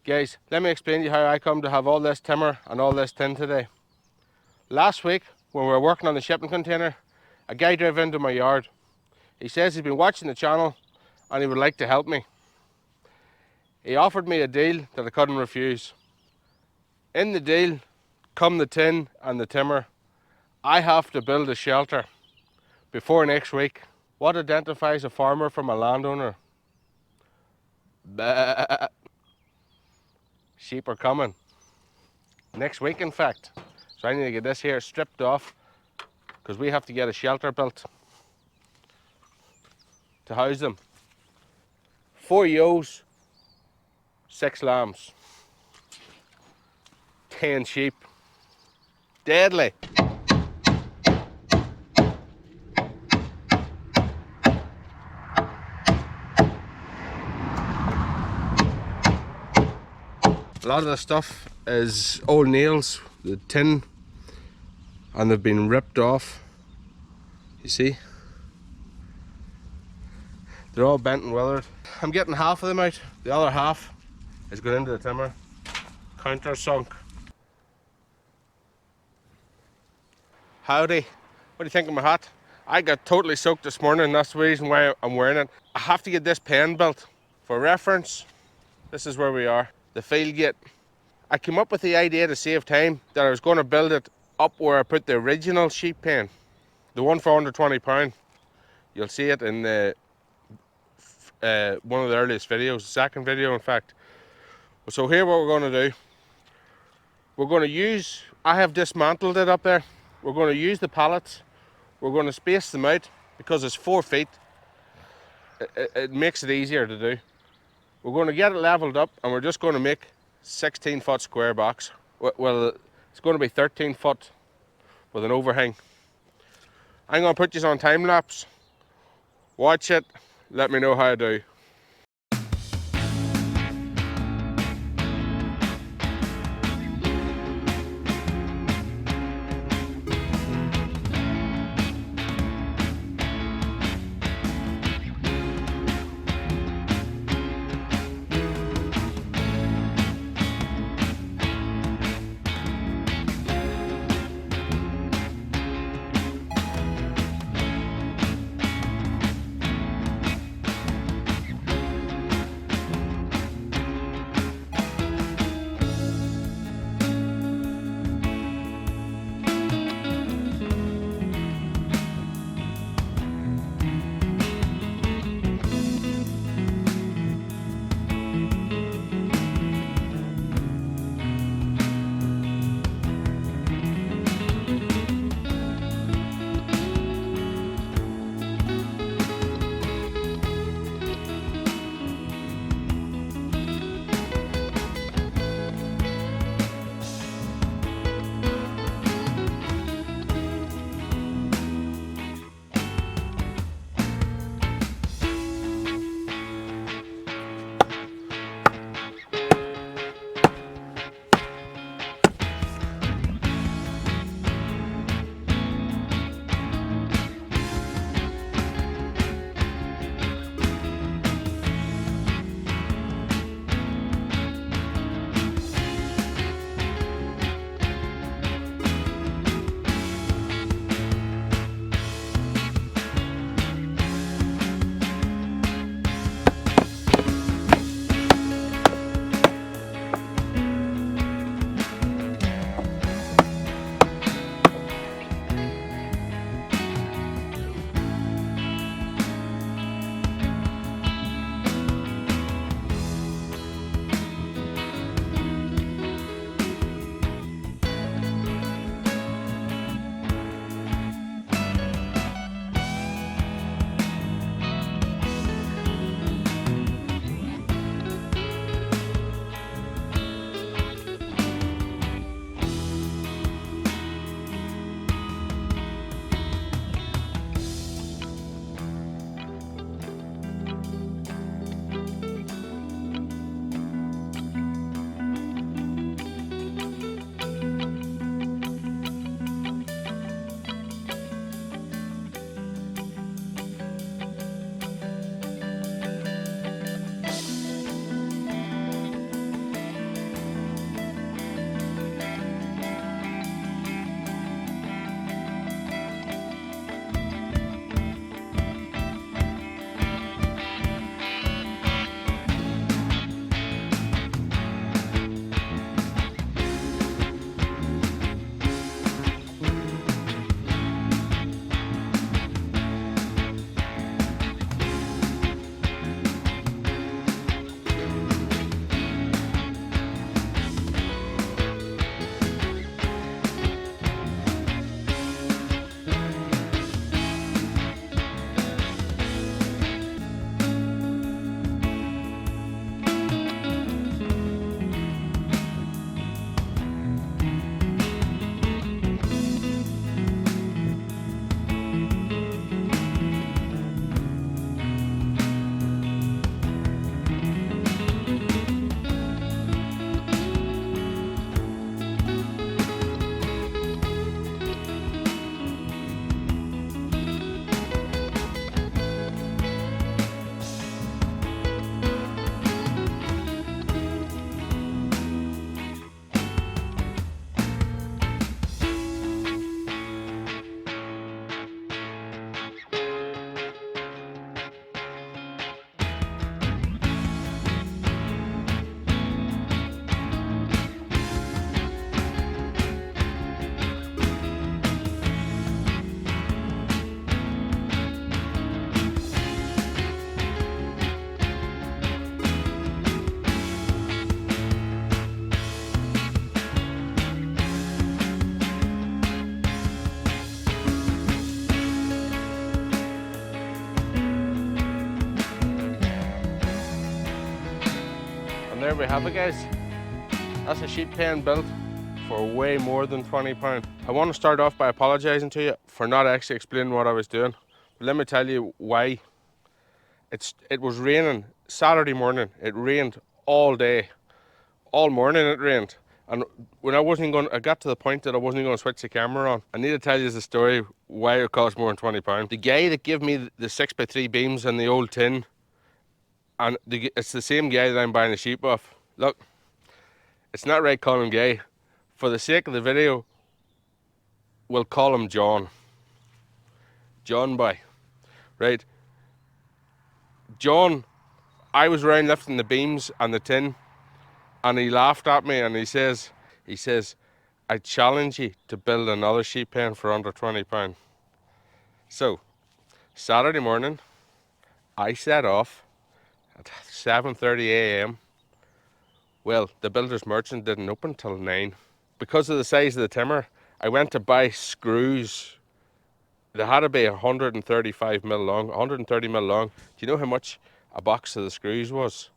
Guys, let me explain to you how I come to have all this timber and all this tin today. Last week, when we were working on the shipping container, a guy drove into my yard. He says he's been watching the channel and he would like to help me. He offered me a deal that I couldn't refuse. In the deal come the tin and the timber. I have to build a shelter before next week. What identifies a farmer from a landowner? Bah. Sheep are coming. Next week, in fact. So I need to get this here stripped off because we have to get a shelter built to house them. 4 ewes, 6 lambs, 10 sheep. Deadly. A lot of the stuff is old nails, the tin, and they've been ripped off. You see? They're all bent and withered. I'm getting half of them out. The other half is going into the timber. Countersunk. Howdy. What do you think of my hat? I got totally soaked this morning. That's the reason why I'm wearing it. I have to get this pen built. For reference, this is where we are. The field gate. I came up with the idea to save time that I was going to build it up where I put the original sheep pen. The one for under £20. You'll see it in the one of the earliest videos, the second video in fact. So here what we're going to do, we're going to use, I have dismantled it up there. We're going to use the pallets. We're going to space them out because it's 4 feet. It makes it easier to do. We're going to get it leveled up and we're just going to make 16-foot square box. Well, it's going to be 13 foot with an overhang. I'm going to put this on time lapse. Watch it. Let me know how I do. And there we have it, guys. That's a sheep pen built for way more than £20. I want to start off by apologising to you for not actually explaining what I was doing. But let me tell you why. It was raining Saturday morning. It rained all day. All morning it rained. And when I got to the point that I wasn't going to switch the camera on. I need to tell you the story why it cost more than £20. The guy that gave me the 6x3 beams and the old tin, and it's the same guy that I'm buying the sheep off. Look, it's not right calling him gay. For the sake of the video, we'll call him John. John boy. Right. John, I was around lifting the beams and the tin, and he laughed at me and he says, I challenge you to build another sheep pen for under £20. So, Saturday morning, I set off at 7:30 a.m. Well, the builder's merchant didn't open till 9. Because of the size of the timber, I went to buy screws. They had to be 135 mil long, 130 mil long. Do you know how much a box of the screws was?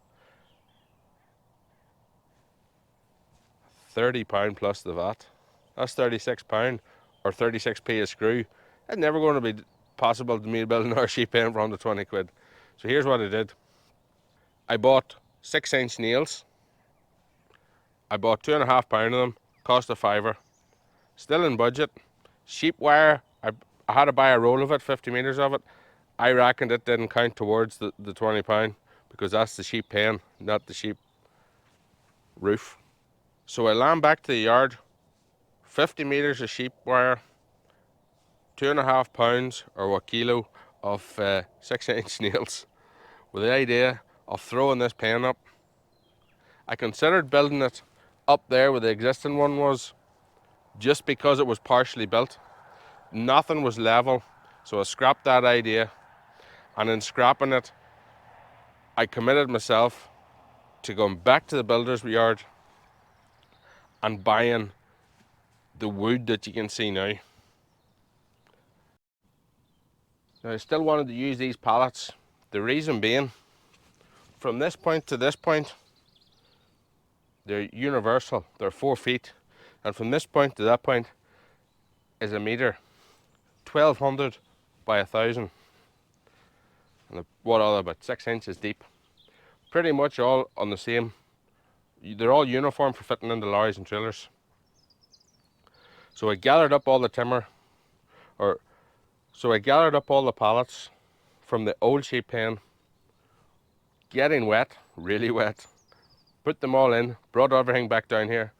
£30 plus the VAT. That's £36 or 36p a screw. It's never going to be possible to me to build another sheep pen for under 20 quid. So here's what I did. I bought 6-inch nails. I bought £2.5 of them, cost a £5. Still in budget. Sheep wire, I had to buy a roll of it, 50 metres of it. I reckoned it didn't count towards the £20 because that's the sheep pen, not the sheep roof. So I ran back to the yard, 50 metres of sheep wire, £2.5 or a kilo of 6-inch nails, with the idea of throwing this pen up. I considered building it up there where the existing one was, just because it was partially built. Nothing was level, so I scrapped that idea. And in scrapping it, I committed myself to going back to the builder's yard and buying the wood that you can see now. Now, I still wanted to use these pallets. The reason being, from this point to this point, they're universal. They're 4 feet. And from this point to that point is a metre. 1200 by 1000. And what are they, about 6 inches deep. Pretty much all on the same. They're all uniform for fitting into lorries and trailers. So I gathered up all the timber, so I gathered up all the pallets from the old sheep pen, getting wet, really wet, put them all in, brought everything back down here,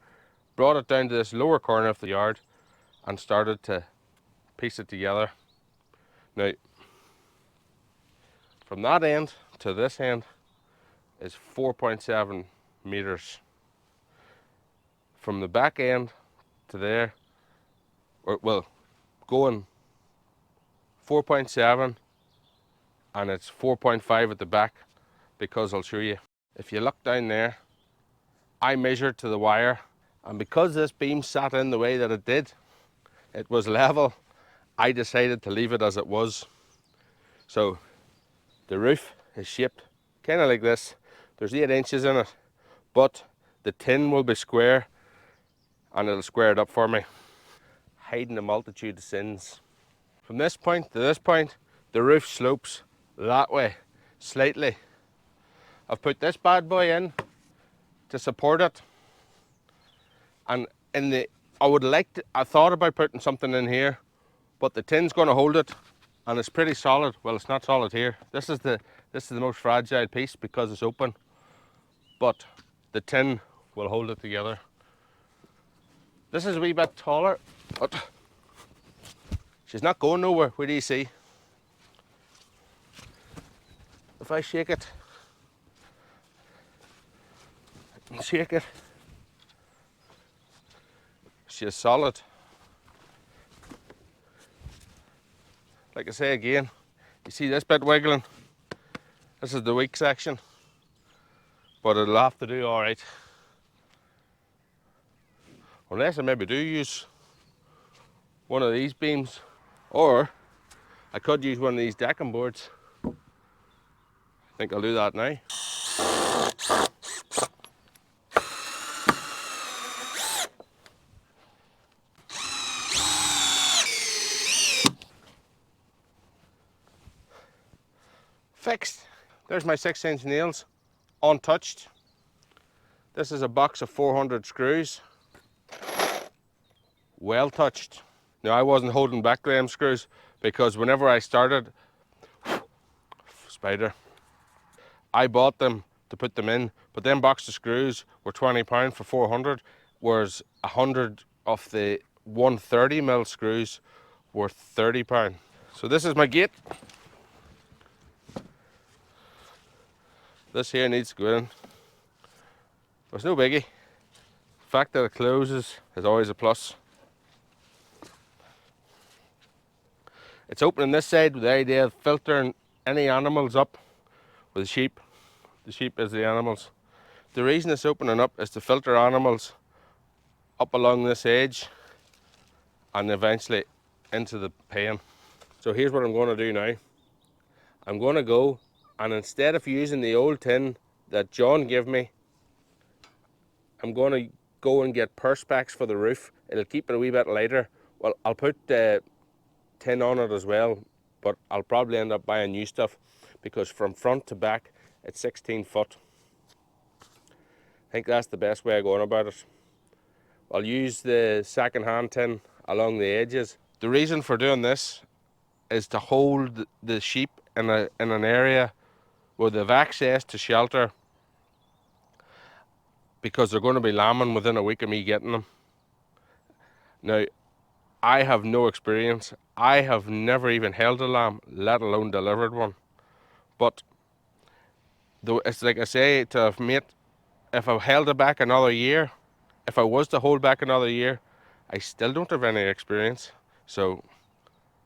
brought it down to this lower corner of the yard and started to piece it together. Now, from that end to this end is 4.7 meters. From the back end to there, going 4.7, and it's 4.5 at the back, because I'll show you. If you look down there, I measured to the wire, and because this beam sat in the way that it did, it was level, I decided to leave it as it was. So the roof is shaped kind of like this. There's 8 inches in it, but the tin will be square and it'll square it up for me, hiding a multitude of sins. From this point to this point, the roof slopes that way slightly. I've put this bad boy in to support it, and I thought about putting something in here, but the tin's going to hold it, and it's pretty solid. Well, it's not solid here. This is the most fragile piece because it's open, but the tin will hold it together. This is a wee bit taller, but she's not going nowhere. What do you see? If I shake it, I can shake it. She's solid. Like I say again, you see this bit wiggling? This is the weak section, but it'll have to do all right. Unless I maybe do use one of these beams, or I could use one of these decking boards. I think I'll do that now. There's my 6-inch nails, untouched. This is a box of 400 screws, well touched. Now I wasn't holding back them screws because whenever I started, spider, I bought them to put them in, but them box of screws were £20 for 400, whereas 100 of the 130mm screws were £30. So this is my gate. This here needs to go in. There's no biggie. The fact that it closes is always a plus. It's opening this side with the idea of filtering any animals up with sheep. The sheep is the animals. The reason it's opening up is to filter animals up along this edge and eventually into the pen. So here's what I'm going to do now. I'm going to go, and instead of using the old tin that John gave me, I'm going to go and get perspex for the roof. It'll keep it a wee bit lighter. Well, I'll put tin on it as well, but I'll probably end up buying new stuff because from front to back it's 16 foot. I think that's the best way of going about it. I'll use the second-hand tin along the edges. The reason for doing this is to hold the sheep in an area where they've access to shelter, because they're going to be lambing within a week of me getting them. Now, I have no experience. I have never even held a lamb, let alone delivered one. But it's like I say to a mate, if I held it back another year, if I was to hold back another year, I still don't have any experience. So